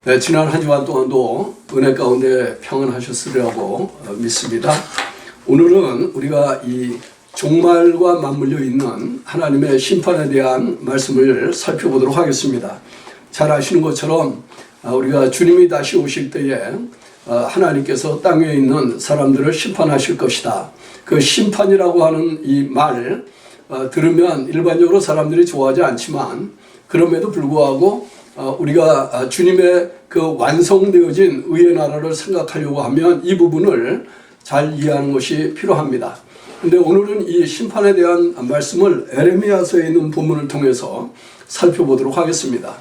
네, 지난 한 주간 동안도 은혜 가운데 평안하셨으리라고 믿습니다. 오늘은 우리가 이 종말과 맞물려 있는 하나님의 심판에 대한 말씀을 살펴보도록 하겠습니다. 잘 아시는 것처럼 우리가 주님이 다시 오실 때에 하나님께서 땅에 있는 사람들을 심판하실 것이다. 그 심판이라고 하는 이 말 들으면 일반적으로 사람들이 좋아하지 않지만 그럼에도 불구하고 우리가 주님의 그 완성되어진 의의 나라를 생각하려고 하면 이 부분을 잘 이해하는 것이 필요합니다. 근데 오늘은 이 심판에 대한 말씀을 에레미야서에 있는 본문을 통해서 살펴보도록 하겠습니다.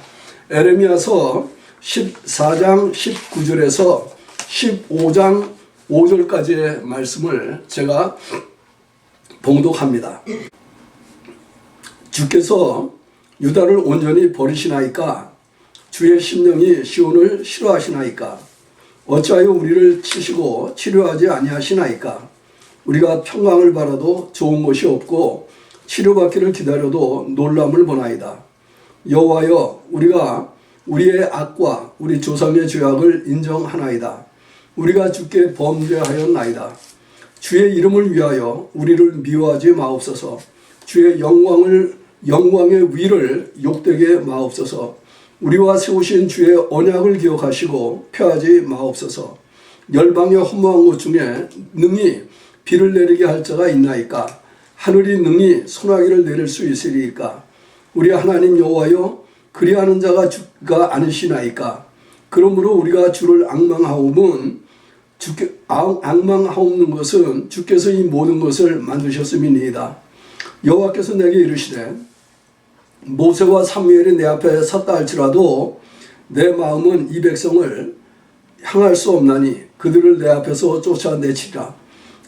에레미야서 14장 19절에서 15장 5절까지의 말씀을 제가 봉독합니다. 주께서 유다를 온전히 버리시나이까? 주의 심령이 시온을 싫어하시나이까? 어찌하여 우리를 치시고 치료하지 아니하시나이까? 우리가 평강을 바라도 좋은 것이 없고 치료받기를 기다려도 놀람을 보나이다. 여호와여, 우리가 우리의 악과 우리 조상의 죄악을 인정하나이다. 우리가 주께 범죄하였나이다. 주의 이름을 위하여 우리를 미워하지 마옵소서. 주의 영광의 위를 욕되게 마옵소서. 우리와 세우신 주의 언약을 기억하시고 폐하지 마옵소서. 열방의 허무한 곳 중에 능히 비를 내리게 할 자가 있나이까? 하늘이 능히 소나기를 내릴 수 있으리이까? 우리 하나님 여호와여, 그리하는 자가 주가 아니시나이까? 그러므로 우리가 주를 악망하옵는 것은 주께서 이 모든 것을 만드셨음이니이다. 여호와께서 내게 이르시되 모세와 사무엘이 내 앞에 섰다 할지라도 내 마음은 이 백성을 향할 수 없나니 그들을 내 앞에서 쫓아내치리라.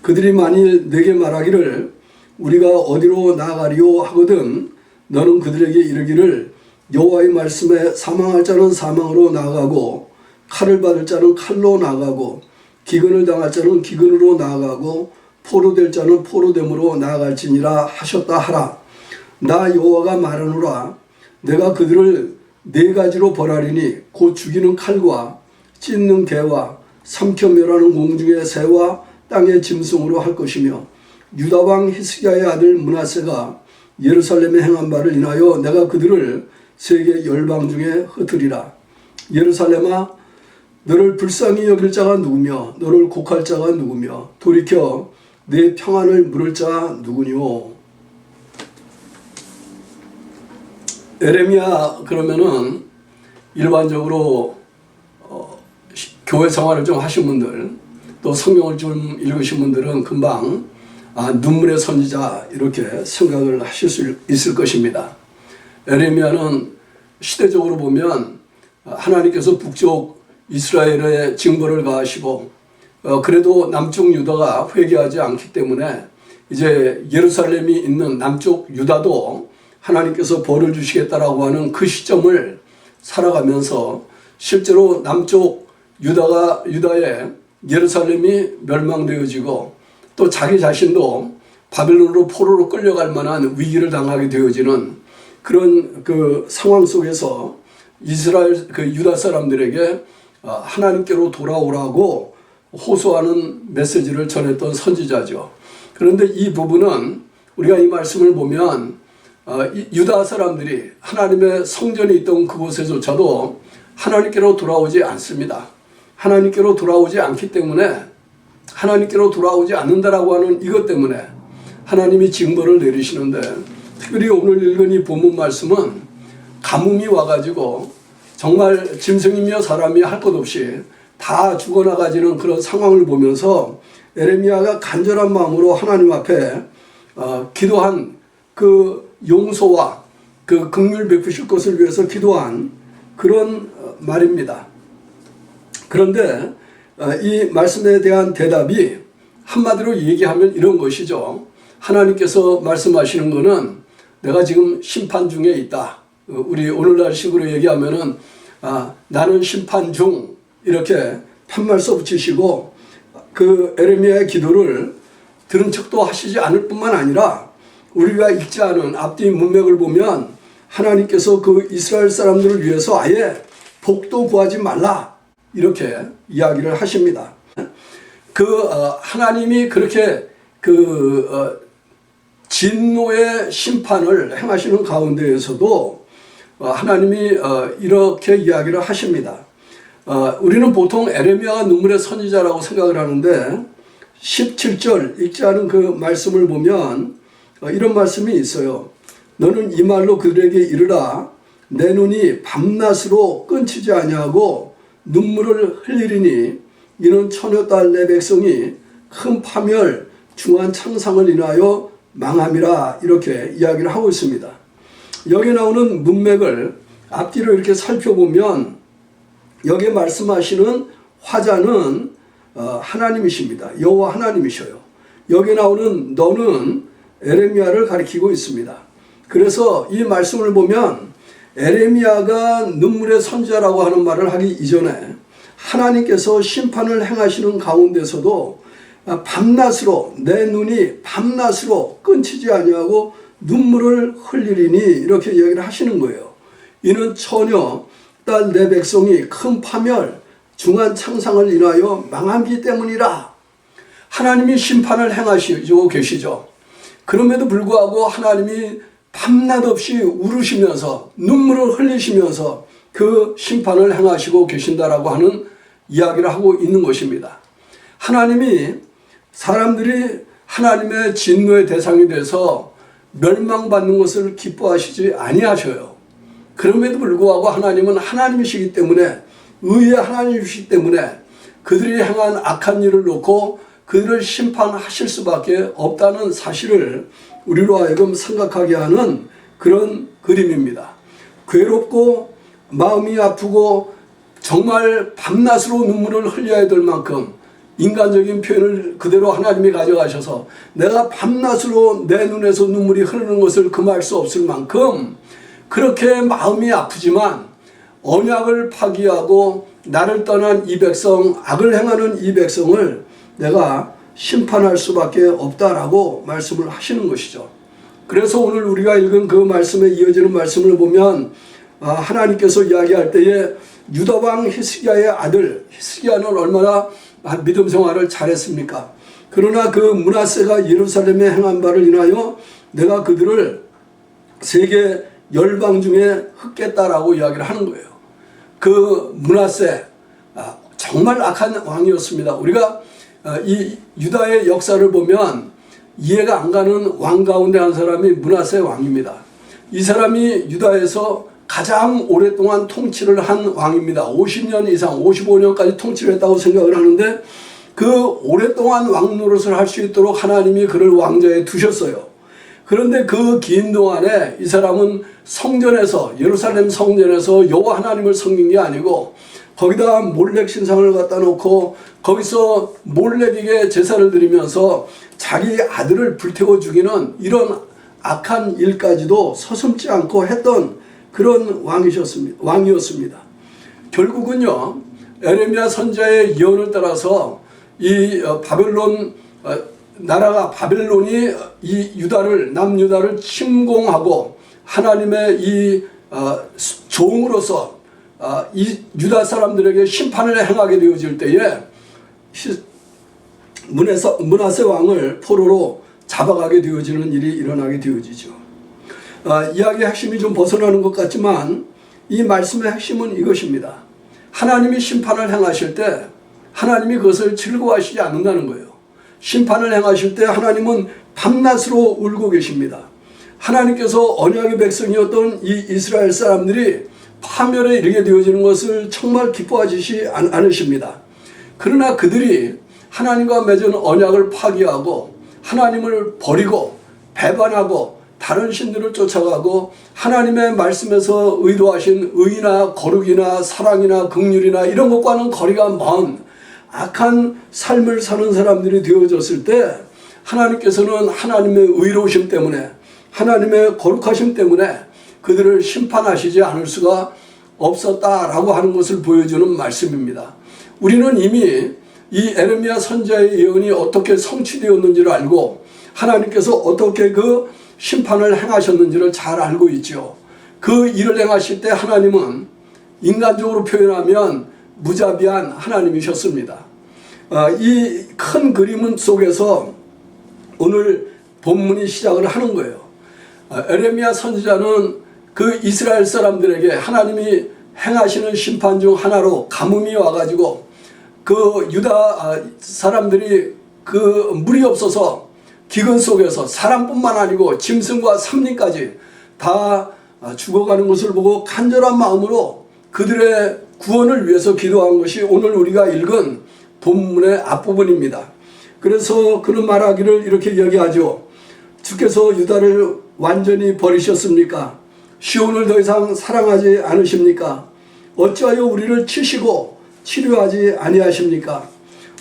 그들이 만일 내게 말하기를 우리가 어디로 나아가리오 하거든 너는 그들에게 이르기를 여호와의 말씀에 사망할 자는 사망으로 나아가고 칼을 받을 자는 칼로 나아가고 기근을 당할 자는 기근으로 나아가고 포로될 자는 포로됨으로 나아갈지니라 하셨다 하라. 나 여호와가 말하노라. 내가 그들을 네 가지로 벌하리니 곧 죽이는 칼과 찢는 개와 삼켜 멸하는 공중의 새와 땅의 짐승으로 할 것이며 유다 왕 히스기야의 아들 므낫세가 예루살렘에 행한 바를 인하여 내가 그들을 세계 열방 중에 흩으리라. 예루살렘아, 너를 불쌍히 여길 자가 누구며 너를 곡할 자가 누구며 돌이켜 내 평안을 물을 자 누구뇨. 에레미야 그러면은 일반적으로 교회 생활을 좀 하신 분들 또 성경을 좀 읽으신 분들은 금방 눈물의 선지자 이렇게 생각을 하실 수 있을 것입니다. 에레미야는 시대적으로 보면 하나님께서 북쪽 이스라엘에 징벌을 가하시고 그래도 남쪽 유다가 회개하지 않기 때문에 이제 예루살렘이 있는 남쪽 유다도 하나님께서 벌을 주시겠다라고 하는 그 시점을 살아가면서 실제로 남쪽 유다의 예루살렘이 멸망되어지고 또 자기 자신도 바벨론으로 포로로 끌려갈 만한 위기를 당하게 되어지는 그런 그 상황 속에서 이스라엘 그 유다 사람들에게 하나님께로 돌아오라고 호소하는 메시지를 전했던 선지자죠. 그런데 이 부분은 우리가 이 말씀을 보면 유다 사람들이 하나님의 성전이 있던 그곳에조차도 하나님께로 돌아오지 않습니다. 하나님께로 돌아오지 않기 때문에 하나님께로 돌아오지 않는다라고 하는 이것 때문에 하나님이 징벌을 내리시는데 특별히 오늘 읽은 이 본문 말씀은 가뭄이 와가지고 정말 짐승이며 사람이 할 것 없이 다 죽어나가지는 그런 상황을 보면서 에레미야가 간절한 마음으로 하나님 앞에 기도한 그 용서와 그 긍휼 베푸실 것을 위해서 기도한 그런 말입니다. 그런데 이 말씀에 대한 대답이 한마디로 얘기하면 이런 것이죠. 하나님께서 말씀하시는 것은 내가 지금 심판 중에 있다. 우리 오늘날 식으로 얘기하면은 나는 심판 중 이렇게 편말 써붙이시고 그 에레미야의 기도를 들은 척도 하시지 않을 뿐만 아니라 우리가 읽지 않은 앞뒤 문맥을 보면 하나님께서 그 이스라엘 사람들을 위해서 아예 복도 구하지 말라 이렇게 이야기를 하십니다. 하나님이 그렇게 진노의 심판을 행하시는 가운데에서도 하나님이 이렇게 이야기를 하십니다. 우리는 보통 에레미야가 눈물의 선지자라고 생각을 하는데 17절 읽지 않은 그 말씀을 보면 이런 말씀이 있어요. 너는 이 말로 그들에게 이르라. 내 눈이 밤낮으로 끊치지 아니하고 눈물을 흘리리니 이는 처녀딸 내 백성이 큰 파멸 중한 창상을 인하여 망함이라 이렇게 이야기를 하고 있습니다. 여기 나오는 문맥을 앞뒤로 이렇게 살펴보면 여기에 말씀하시는 화자는 하나님이십니다. 여호와 하나님이셔요. 여기 나오는 너는 에레미야를 가리키고 있습니다. 그래서 이 말씀을 보면 에레미야가 눈물의 선지자라고 하는 말을 하기 이전에 하나님께서 심판을 행하시는 가운데서도 밤낮으로 내 눈이 밤낮으로 끊치지 아니하고 눈물을 흘리리니 이렇게 이야기를 하시는 거예요. 이는 처녀 딸 내 백성이 큰 파멸 중한 창상을 인하여 망하기 때문이라. 하나님이 심판을 행하시고 계시죠. 그럼에도 불구하고 하나님이 밤낮 없이 울으시면서 눈물을 흘리시면서 그 심판을 행하시고 계신다라고 하는 이야기를 하고 있는 것입니다. 하나님이 사람들이 하나님의 진노의 대상이 돼서 멸망받는 것을 기뻐하시지 아니하셔요. 그럼에도 불구하고 하나님은 하나님이시기 때문에 의의 하나님이시기 때문에 그들이 행한 악한 일을 놓고 그들을 심판하실 수밖에 없다는 사실을 우리로 하여금 생각하게 하는 그런 그림입니다. 괴롭고 마음이 아프고 정말 밤낮으로 눈물을 흘려야 될 만큼 인간적인 표현을 그대로 하나님이 가져가셔서 내가 밤낮으로 내 눈에서 눈물이 흐르는 것을 금할 수 없을 만큼 그렇게 마음이 아프지만 언약을 파기하고 나를 떠난 이 백성, 악을 행하는 이 백성을 내가 심판할 수밖에 없다라고 말씀을 하시는 것이죠. 그래서 오늘 우리가 읽은 그 말씀에 이어지는 말씀을 보면 하나님께서 이야기할 때에 유다왕 히스기야의 아들 히스기야는 얼마나 믿음 생활을 잘했습니까? 그러나 그 므낫세가 예루살렘에 행한 바를 인하여 내가 그들을 세계 열방 중에 흩겠다라고 이야기를 하는 거예요. 그 므낫세 정말 악한 왕이었습니다. 우리가 이 유다의 역사를 보면 이해가 안 가는 왕 가운데 한 사람이 므낫세 왕입니다. 이 사람이 유다에서 가장 오랫동안 통치를 한 왕입니다. 50년 이상 55년까지 통치를 했다고 생각을 하는데 그 오랫동안 왕 노릇을 할 수 있도록 하나님이 그를 왕좌에 두셨어요. 그런데 그 긴 동안에 이 사람은 성전에서 예루살렘 성전에서 여호와 하나님을 섬긴 게 아니고 거기다 몰렉 신상을 갖다 놓고 거기서 몰렉에게 제사를 드리면서 자기 아들을 불태워 죽이는 이런 악한 일까지도 서슴지 않고 했던 그런 왕이었습니다. 결국은요 에레미야 선지자의 예언을 따라서 이 바벨론 나라가 바벨론이 이 유다를 남유다를 침공하고 하나님의 이 종으로서 이 유다 사람들에게 심판을 행하게 되어질 때에 므낫세 왕을 포로로 잡아가게 되어지는 일이 일어나게 되어지죠. 이야기의 핵심이 좀 벗어나는 것 같지만 이 말씀의 핵심은 이것입니다. 하나님이 심판을 행하실 때 하나님이 그것을 즐거워하시지 않는다는 거예요. 심판을 행하실 때 하나님은 밤낮으로 울고 계십니다. 하나님께서 언약의 백성이었던 이 이스라엘 사람들이 파멸에 이르게 되어지는 것을 정말 기뻐하시지 않으십니다. 그러나 그들이 하나님과 맺은 언약을 파기하고 하나님을 버리고 배반하고 다른 신들을 쫓아가고 하나님의 말씀에서 의도하신 의나 거룩이나 사랑이나 긍휼이나 이런 것과는 거리가 먼 악한 삶을 사는 사람들이 되어졌을 때 하나님께서는 하나님의 의로우심 때문에 하나님의 거룩하심 때문에 그들을 심판하시지 않을 수가 없었다라고 하는 것을 보여주는 말씀입니다. 우리는 이미 이 에레미야 선지자의 예언이 어떻게 성취되었는지를 알고 하나님께서 어떻게 그 심판을 행하셨는지를 잘 알고 있죠. 그 일을 행하실 때 하나님은 인간적으로 표현하면 무자비한 하나님이셨습니다. 이 큰 그림 속에서 오늘 본문이 시작을 하는 거예요. 에레미야 선지자는 그 이스라엘 사람들에게 하나님이 행하시는 심판 중 하나로 가뭄이 와가지고 그 유다 사람들이 그 물이 없어서 기근 속에서 사람뿐만 아니고 짐승과 삼림까지 다 죽어가는 것을 보고 간절한 마음으로 그들의 구원을 위해서 기도한 것이 오늘 우리가 읽은 본문의 앞부분입니다. 그래서 그는 말하기를 이렇게 이야기하죠. 주께서 유다를 완전히 버리셨습니까? 시온을 더 이상 사랑하지 않으십니까? 어찌하여 우리를 치시고 치료하지 아니하십니까?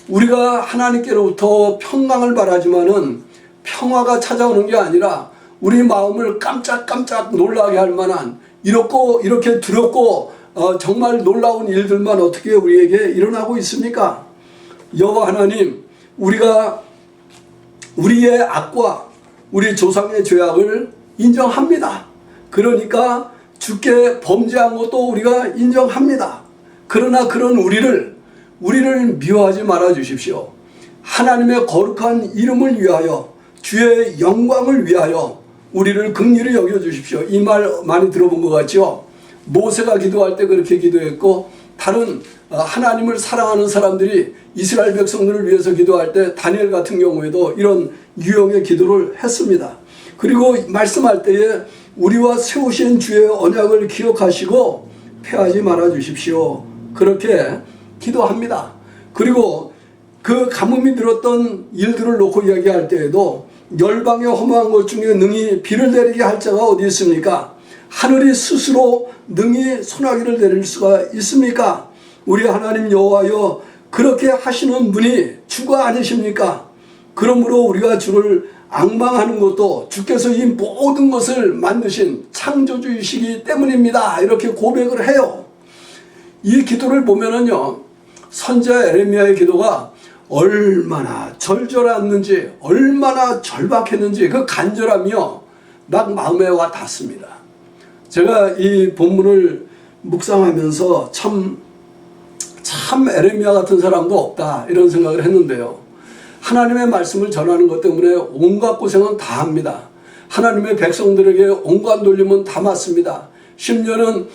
우리가 하나님께로부터 평강을 바라지만은 평화가 찾아오는 게 아니라 우리 마음을 깜짝깜짝 놀라게 할 만한 이렇게 두렵고 정말 놀라운 일들만 어떻게 우리에게 일어나고 있습니까? 여호와 하나님, 우리가 우리의 악과 우리 조상의 죄악을 인정합니다. 그러니까 주께 범죄한 것도 우리가 인정합니다. 그러나 그런 우리를 미워하지 말아 주십시오. 하나님의 거룩한 이름을 위하여 주의 영광을 위하여 우리를 긍휼히 여겨 주십시오. 이 말 많이 들어본 것 같죠? 모세가 기도할 때 그렇게 기도했고 다른 하나님을 사랑하는 사람들이 이스라엘 백성들을 위해서 기도할 때 다니엘 같은 경우에도 이런 유형의 기도를 했습니다. 그리고 말씀할 때에 우리와 세우신 주의 언약을 기억하시고 패하지 말아 주십시오. 그렇게 기도합니다. 그리고 그 가뭄이 들었던 일들을 놓고 이야기할 때에도 열방의 허무한 것 중에 능히 비를 내리게 할 자가 어디 있습니까? 하늘이 스스로 능히 소나기를 내릴 수가 있습니까? 우리 하나님 여호와여, 그렇게 하시는 분이 주가 아니십니까? 그러므로 우리가 주를 앙망하는 것도 주께서 이 모든 것을 만드신 창조주이시기 때문입니다. 이렇게 고백을 해요. 이 기도를 보면은요, 선지자 에레미야의 기도가 얼마나 절절했는지, 얼마나 절박했는지 그 간절함이요 막 마음에 와 닿습니다. 제가 이 본문을 묵상하면서 참 에레미야 같은 사람도 없다 이런 생각을 했는데요. 하나님의 말씀을 전하는 것 때문에 온갖 고생은 다 합니다. 하나님의 백성들에게 온갖 놀림은 다 맞습니다. 심지어는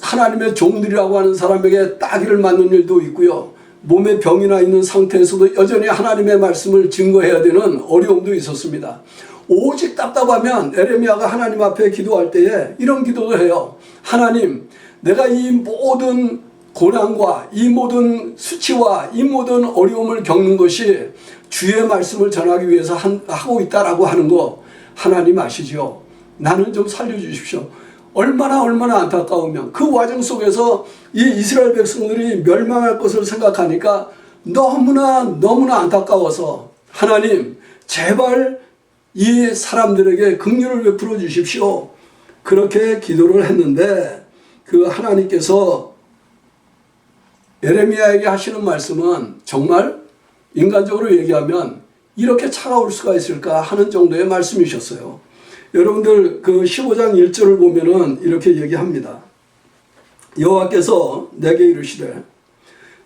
하나님의 종들이라고 하는 사람에게 따귀를 맞는 일도 있고요. 몸에 병이나 있는 상태에서도 여전히 하나님의 말씀을 증거해야 되는 어려움도 있었습니다. 오직 답답하면 에레미야가 하나님 앞에 기도할 때에 이런 기도도 해요. 하나님, 내가 이 모든 고난과 이 모든 수치와 이 모든 어려움을 겪는 것이 주의 말씀을 전하기 위해서 하고 있다라고 하는 거 하나님 아시죠? 나는 좀 살려주십시오. 얼마나 안타까우면 그 과정 속에서 이 이스라엘 백성들이 멸망할 것을 생각하니까 너무나 안타까워서 하나님 제발 이 사람들에게 긍휼을 베풀어 주십시오. 그렇게 기도를 했는데 그 하나님께서 에레미야에게 하시는 말씀은 정말 인간적으로 얘기하면 이렇게 차가울 수가 있을까 하는 정도의 말씀이셨어요. 여러분들 그 15장 1절을 보면은 이렇게 얘기합니다. 여호와께서 내게 이르시되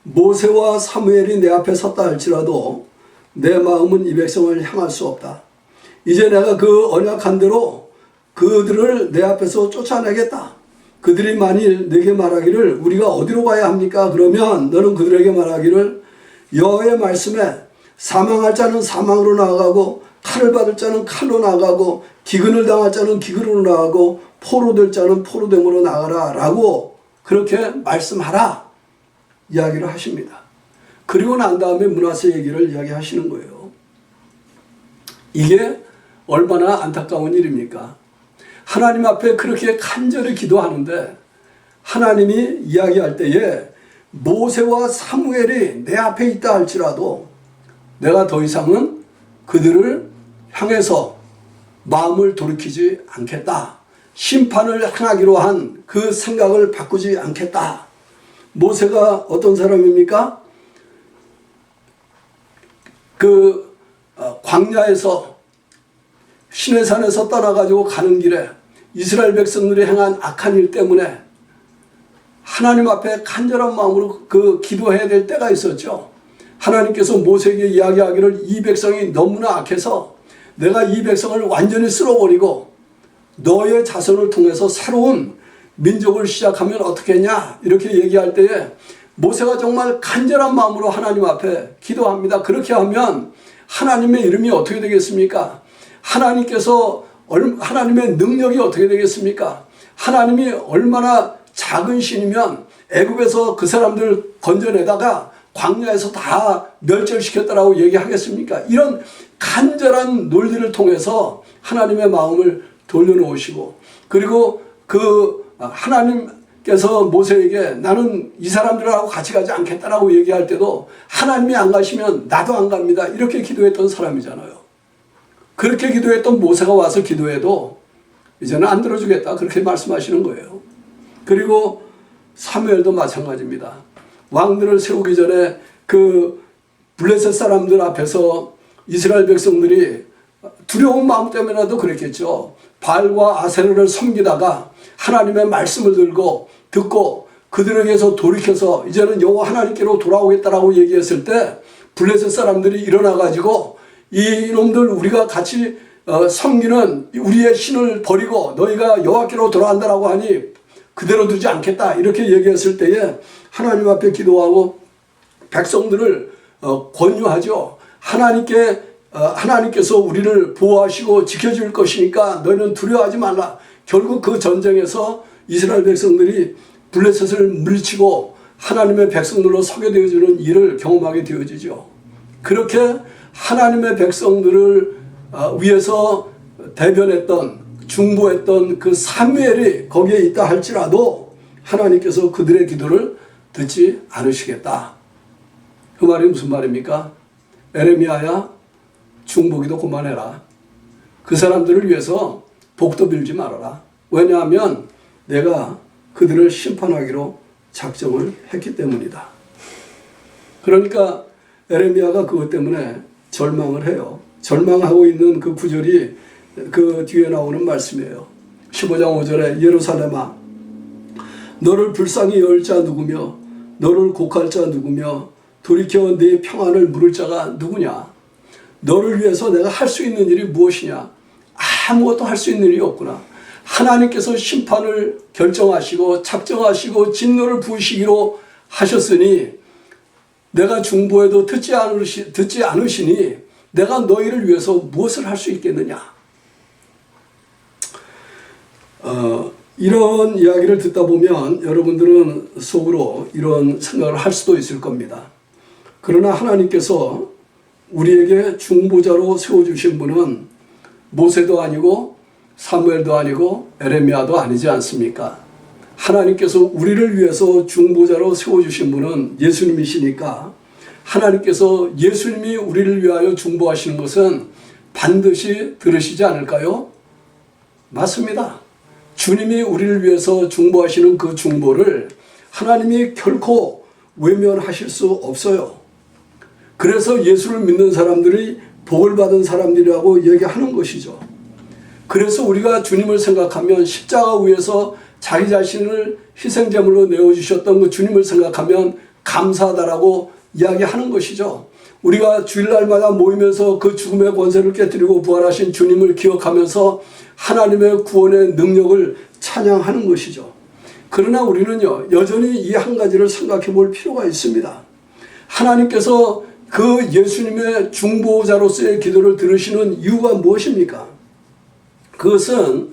모세와 사무엘이 내 앞에 섰다 할지라도 내 마음은 이 백성을 향할 수 없다. 이제 내가 그 언약한 대로 그들을 내 앞에서 쫓아내겠다. 그들이 만일 내게 말하기를 우리가 어디로 가야 합니까? 그러면 너는 그들에게 말하기를 여호와의 말씀에 사망할 자는 사망으로 나아가고 칼을 받을 자는 칼로 나아가고 기근을 당할 자는 기근으로 나아가고 포로될 자는 포로됨으로 나가라 라고 그렇게 말씀하라 이야기를 하십니다. 그리고 난 다음에 므낫세 얘기를 이야기하시는 거예요. 이게 얼마나 안타까운 일입니까? 하나님 앞에 그렇게 간절히 기도하는데 하나님이 이야기할 때에 모세와 사무엘이 내 앞에 있다 할지라도 내가 더 이상은 그들을 향해서 마음을 돌이키지 않겠다. 심판을 행하기로 한 그 생각을 바꾸지 않겠다. 모세가 어떤 사람입니까? 광야에서 시내산에서 떠나가지고 가는 길에 이스라엘 백성들이 행한 악한 일 때문에 하나님 앞에 간절한 마음으로 그 기도해야 될 때가 있었죠. 하나님께서 모세에게 이야기하기를 이 백성이 너무나 악해서 내가 이 백성을 완전히 쓸어버리고 너의 자손을 통해서 새로운 민족을 시작하면 어떻겠냐 이렇게 얘기할 때에 모세가 정말 간절한 마음으로 하나님 앞에 기도합니다. 그렇게 하면 하나님의 이름이 어떻게 되겠습니까? 하나님의 능력이 어떻게 되겠습니까? 하나님이 얼마나 작은 신이면 애굽에서 그 사람들 건져내다가 광야에서 다 멸절시켰다라고 얘기하겠습니까? 이런 간절한 논리를 통해서 하나님의 마음을 돌려놓으시고, 그리고 그 하나님께서 모세에게 나는 이 사람들하고 같이 가지 않겠다라고 얘기할 때도 하나님이 안 가시면 나도 안 갑니다 이렇게 기도했던 사람이잖아요. 그렇게 기도했던 모세가 와서 기도해도 이제는 안 들어주겠다 그렇게 말씀하시는 거예요. 그리고 사무엘도 마찬가지입니다. 왕들을 세우기 전에 그 블레셋 사람들 앞에서 이스라엘 백성들이 두려운 마음 때문에라도 그랬겠죠. 바알과 아세라를 섬기다가 하나님의 말씀을 듣고 그들에게서 돌이켜서 이제는 여호와 하나님께로 돌아오겠다라고 얘기했을 때 블레셋 사람들이 일어나가지고 이놈들 우리가 같이 섬기는 우리의 신을 버리고 너희가 여호와께로 돌아간다라고 하니 그대로 두지 않겠다 이렇게 얘기했을 때에 하나님 앞에 기도하고 백성들을 권유하죠. 하나님께서 우리를 보호하시고 지켜줄 것이니까 너희는 두려워하지 말라. 결국 그 전쟁에서 이스라엘 백성들이 블레셋을 물리치고 하나님의 백성들로 서게 되어주는 일을 경험하게 되어지죠. 그렇게 하나님의 백성들을 위해서 대변했던 중보했던 그 사무엘이 거기에 있다 할지라도 하나님께서 그들의 기도를 듣지 않으시겠다. 그 말이 무슨 말입니까? 에레미야야 중보기도 그만해라. 그 사람들을 위해서 복도 빌지 말아라. 왜냐하면 내가 그들을 심판하기로 작정을 했기 때문이다. 그러니까 에레미야가 그것 때문에 절망을 해요. 절망하고 있는 그 구절이 그 뒤에 나오는 말씀이에요. 15장 5절에 예루살렘아 너를 불쌍히 여길 자 누구며 너를 곡할 자 누구며 돌이켜 네 평안을 물을 자가 누구냐. 너를 위해서 내가 할 수 있는 일이 무엇이냐. 아무것도 할 수 있는 일이 없구나. 하나님께서 심판을 결정하시고 작정하시고 진노를 부으시기로 하셨으니 내가 중보해도 듣지 않으시니 내가 너희를 위해서 무엇을 할 수 있겠느냐. 이런 이야기를 듣다 보면 여러분들은 속으로 이런 생각을 할 수도 있을 겁니다. 그러나 하나님께서 우리에게 중보자로 세워주신 분은 모세도 아니고 사무엘도 아니고 에레미야도 아니지 않습니까? 하나님께서 우리를 위해서 중보자로 세워주신 분은 예수님이시니까 하나님께서 예수님이 우리를 위하여 중보하시는 것은 반드시 들으시지 않을까요? 맞습니다. 주님이 우리를 위해서 중보하시는 그 중보를 하나님이 결코 외면하실 수 없어요. 그래서 예수를 믿는 사람들이 복을 받은 사람들이라고 얘기하는 것이죠. 그래서 우리가 주님을 생각하면 십자가 위에서 자기 자신을 희생제물로 내어주셨던 그 주님을 생각하면 감사하다라고 이야기하는 것이죠. 우리가 주일날마다 모이면서 그 죽음의 권세를 깨뜨리고 부활하신 주님을 기억하면서 하나님의 구원의 능력을 찬양하는 것이죠. 그러나 우리는요, 여전히 이 한 가지를 생각해 볼 필요가 있습니다. 하나님께서 그 예수님의 중보자로서의 기도를 들으시는 이유가 무엇입니까? 그것은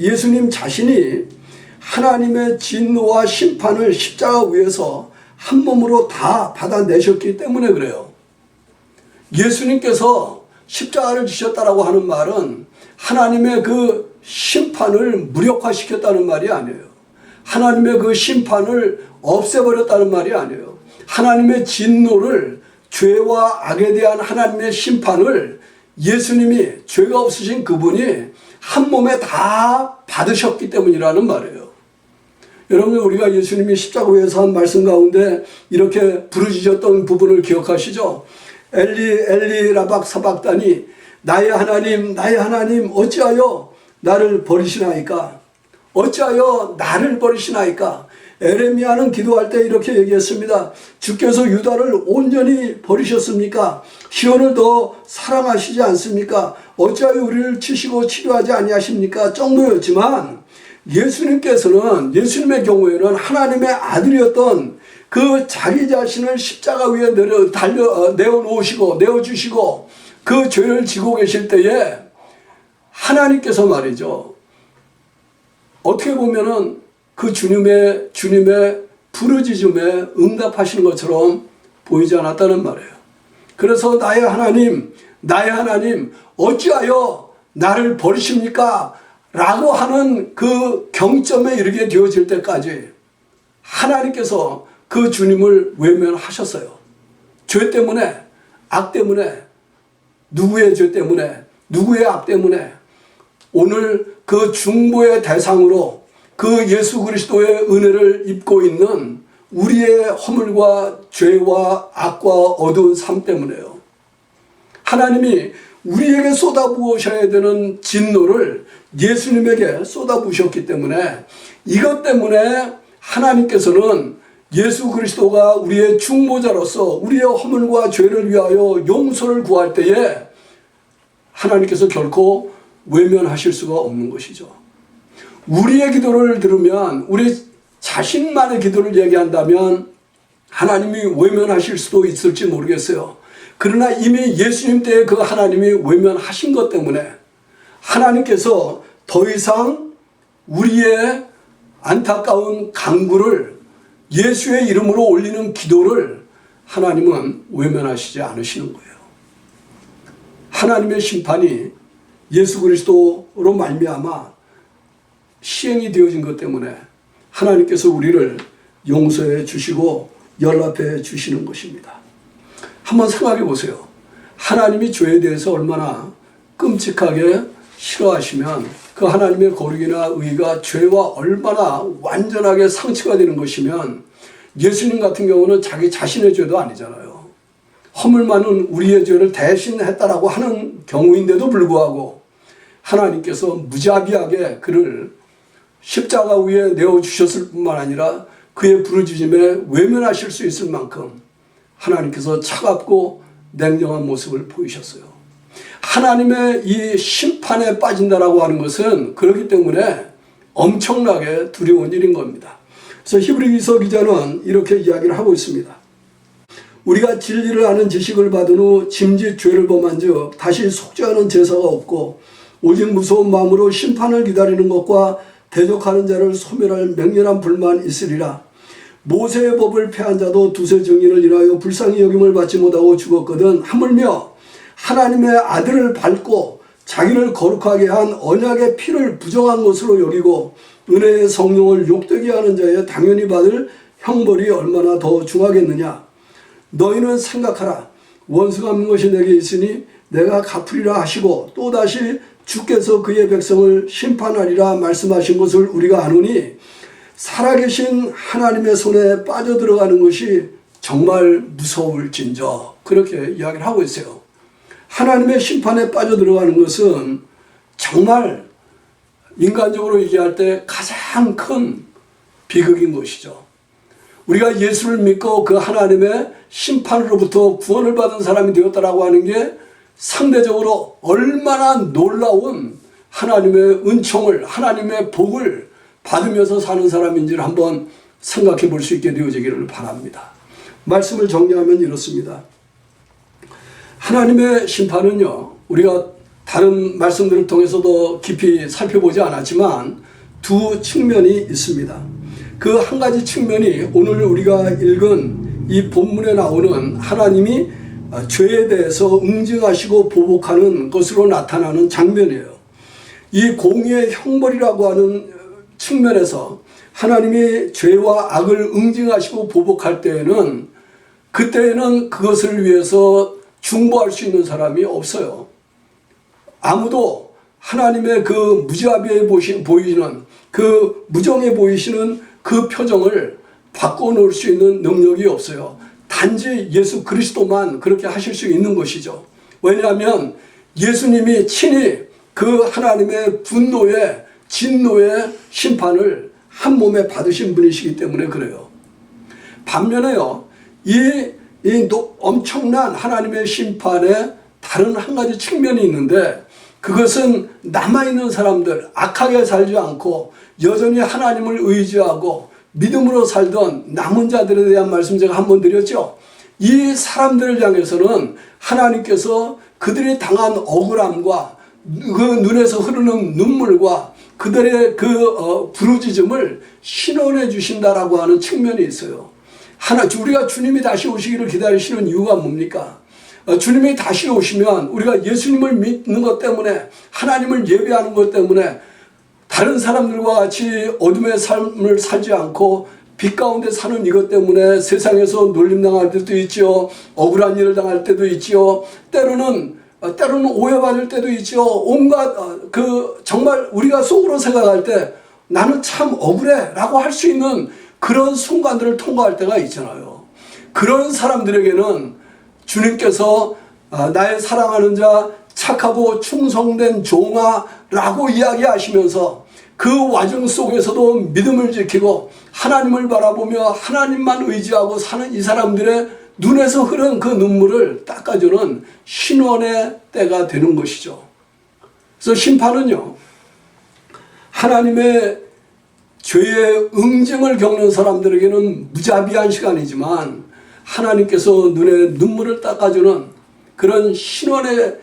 예수님 자신이 하나님의 진노와 심판을 십자가 위에서 한 몸으로 다 받아내셨기 때문에 그래요. 예수님께서 십자가를 지셨다라고 하는 말은 하나님의 그 심판을 무력화시켰다는 말이 아니에요. 하나님의 그 심판을 없애버렸다는 말이 아니에요. 하나님의 진노를, 죄와 악에 대한 하나님의 심판을 예수님이, 죄가 없으신 그분이 한 몸에 다 받으셨기 때문이라는 말이에요. 여러분, 우리가 예수님이 십자가 위에서 한 말씀 가운데 이렇게 부르짖었던 부분을 기억하시죠? 엘리 엘리 라박 사박다니 나의 하나님 어찌하여 나를 버리시나이까. 어찌하여 나를 버리시나이까? 에레미야는 기도할 때 이렇게 얘기했습니다. 주께서 유다를 온전히 버리셨습니까? 시온을 더 사랑하시지 않습니까? 어찌하여 우리를 치시고 치료하지 아니하십니까? 정도였지만 예수님께서는, 예수님의 경우에는 하나님의 아들이었던 그 자기 자신을 십자가 위에 내어놓으시고 내어주시고 그 죄를 지고 계실 때에 하나님께서 말이죠, 어떻게 보면은 그 주님의 부르짖음에 응답하시는 것처럼 보이지 않았다는 말이에요. 그래서 나의 하나님 어찌하여 나를 버리십니까? 라고 하는 그 경점에 이르게 되어질 때까지 하나님께서 그 주님을 외면하셨어요. 죄 때문에, 악 때문에, 누구의 죄 때문에, 누구의 악 때문에 오늘 그 중보의 대상으로 그 예수 그리스도의 은혜를 입고 있는 우리의 허물과 죄와 악과 어두운 삶 때문에요. 하나님이 우리에게 쏟아부으셔야 되는 진노를 예수님에게 쏟아부으셨기 때문에, 이것 때문에 하나님께서는 예수 그리스도가 우리의 중보자로서 우리의 허물과 죄를 위하여 용서를 구할 때에 하나님께서 결코 외면하실 수가 없는 것이죠. 우리의 기도를 들으면, 우리 자신만의 기도를 얘기한다면 하나님이 외면하실 수도 있을지 모르겠어요. 그러나 이미 예수님 때에 그 하나님이 외면하신 것 때문에 하나님께서 더 이상 우리의 안타까운 간구를, 예수의 이름으로 올리는 기도를 하나님은 외면하시지 않으시는 거예요. 하나님의 심판이 예수 그리스도로 말미암아 시행이 되어진 것 때문에 하나님께서 우리를 용서해 주시고 연락해 주시는 것입니다. 한번 생각해 보세요. 하나님이 죄에 대해서 얼마나 끔찍하게 싫어하시면 그 하나님의 거룩이나 의가 죄와 얼마나 완전하게 상처가 되는 것이면, 예수님 같은 경우는 자기 자신의 죄도 아니잖아요. 허물 많은 우리의 죄를 대신했다라고 하는 경우인데도 불구하고 하나님께서 무자비하게 그를 십자가 위에 내어주셨을 뿐만 아니라 그의 부르짖음에 외면하실 수 있을 만큼 하나님께서 차갑고 냉정한 모습을 보이셨어요. 하나님의 이 심판에 빠진다라고 하는 것은 그렇기 때문에 엄청나게 두려운 일인 겁니다. 그래서 히브리서 기자는 이렇게 이야기를 하고 있습니다. 우리가 진리를 아는 지식을 받은 후 짐짓 죄를 범한 즉 다시 속죄하는 제사가 없고 오직 무서운 마음으로 심판을 기다리는 것과 대적하는 자를 소멸할 맹렬한 불만 있으리라. 모세의 법을 폐한 자도 두세 정인을 인하여 불쌍히 여김을 받지 못하고 죽었거든 하물며 하나님의 아들을 밟고 자기를 거룩하게 한 언약의 피를 부정한 것으로 여기고 은혜의 성령을 욕되게 하는 자에 당연히 받을 형벌이 얼마나 더 중하겠느냐. 너희는 생각하라. 원수가 없는 것이 내게 있으니 내가 갚으리라 하시고 또다시 주께서 그의 백성을 심판하리라 말씀하신 것을 우리가 아노니 살아계신 하나님의 손에 빠져들어가는 것이 정말 무서울진저, 그렇게 이야기를 하고 있어요. 하나님의 심판에 빠져들어가는 것은 정말 인간적으로 얘기할 때 가장 큰 비극인 것이죠. 우리가 예수를 믿고 그 하나님의 심판으로부터 구원을 받은 사람이 되었다라고 하는 게 상대적으로 얼마나 놀라운 하나님의 은총을, 하나님의 복을 받으면서 사는 사람인지를 한번 생각해 볼 수 있게 되어지기를 바랍니다. 말씀을 정리하면 이렇습니다. 하나님의 심판은요, 우리가 다른 말씀들을 통해서도 깊이 살펴보지 않았지만 두 측면이 있습니다. 그 한 가지 측면이 오늘 우리가 읽은 이 본문에 나오는 하나님이 죄에 대해서 응징하시고 보복하는 것으로 나타나는 장면이에요. 이 공의의 형벌이라고 하는 측면에서 하나님이 죄와 악을 응징하시고 보복할 때에는, 그때에는 그것을 위해서 중보할 수 있는 사람이 없어요. 아무도 하나님의 그 무자비해 보이시는, 그 무정해 보이시는 그 표정을 바꿔놓을 수 있는 능력이 없어요. 단지 예수 그리스도만 그렇게 하실 수 있는 것이죠. 왜냐하면 예수님이 친히 그 하나님의 분노에 진노의 심판을 한 몸에 받으신 분이시기 때문에 그래요. 반면에요, 이 엄청난 하나님의 심판에 다른 한 가지 측면이 있는데, 그것은 남아있는 사람들, 악하게 살지 않고 여전히 하나님을 의지하고 믿음으로 살던 남은 자들에 대한 말씀 제가 한번 드렸죠. 이 사람들을 향해서는 하나님께서 그들이 당한 억울함과 그 눈에서 흐르는 눈물과 그들의 그 부르짖음을 신원해 주신다라고 하는 측면이 있어요. 우리가 주님이 다시 오시기를 기다리시는 이유가 뭡니까? 주님이 다시 오시면 우리가 예수님을 믿는 것 때문에, 하나님을 예배하는 것 때문에 다른 사람들과 같이 어둠의 삶을 살지 않고 빛 가운데 사는 이것 때문에 세상에서 놀림당할 때도 있죠. 억울한 일을 당할 때도 있죠. 때로는 오해받을 때도 있죠. 온갖 정말 우리가 속으로 생각할 때 나는 참 억울해 라고 할 수 있는 그런 순간들을 통과할 때가 있잖아요. 그런 사람들에게는 주님께서 나의 사랑하는 자, 착하고 충성된 종아 라고 이야기하시면서 그 와중 속에서도 믿음을 지키고 하나님을 바라보며 하나님만 의지하고 사는 이 사람들의 눈에서 흐른 그 눈물을 닦아주는 신원의 때가 되는 것이죠. 그래서 심판은요, 하나님의 죄의 응징을 겪는 사람들에게는 무자비한 시간이지만 하나님께서 눈에 눈물을 닦아주는 그런 신원의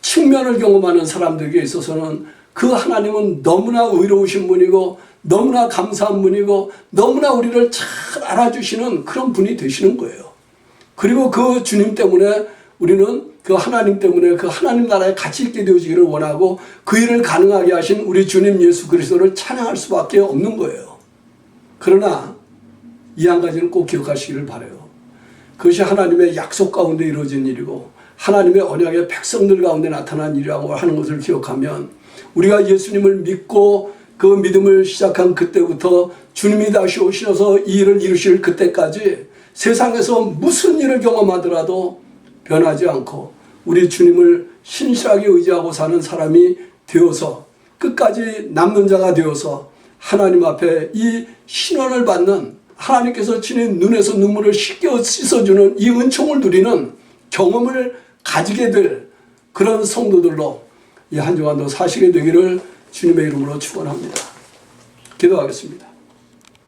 측면을 경험하는 사람들에게 있어서는 그 하나님은 너무나 의로우신 분이고 너무나 감사한 분이고 너무나 우리를 잘 알아주시는 그런 분이 되시는 거예요. 그리고 그 주님 때문에 우리는 그 하나님 때문에 그 하나님 나라에 같이 있게 되어지기를 원하고 그 일을 가능하게 하신 우리 주님 예수 그리스도를 찬양할 수밖에 없는 거예요. 그러나 이 한 가지는 꼭 기억하시기를 바라요. 그것이 하나님의 약속 가운데 이루어진 일이고 하나님의 언약의 백성들 가운데 나타난 일이라고 하는 것을 기억하면 우리가 예수님을 믿고 그 믿음을 시작한 그때부터 주님이 다시 오셔서 이 일을 이루실 그때까지 세상에서 무슨 일을 경험하더라도 변하지 않고 우리 주님을 신실하게 의지하고 사는 사람이 되어서 끝까지 남는 자가 되어서 하나님 앞에 이 신원을 받는, 하나님께서 친히 눈에서 눈물을 씻어주는 이 은총을 누리는 경험을 가지게 될 그런 성도들로 이 한 주간도 사시게 되기를 주님의 이름으로 축원합니다. 기도하겠습니다.